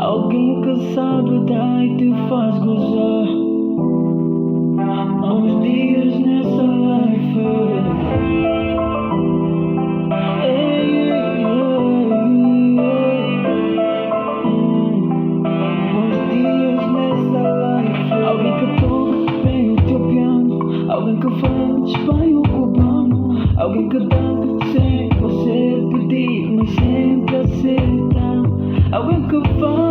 Alguém que sabe dar e te faz gozar. Há uns dias nessa life. Ei, ei, ei, há uns dias nessa life. Alguém que toca bem o teu piano. Alguém que faz bem o cubano. Alguém que dá sem você pedir, mas sempre aceita. Alguém que faz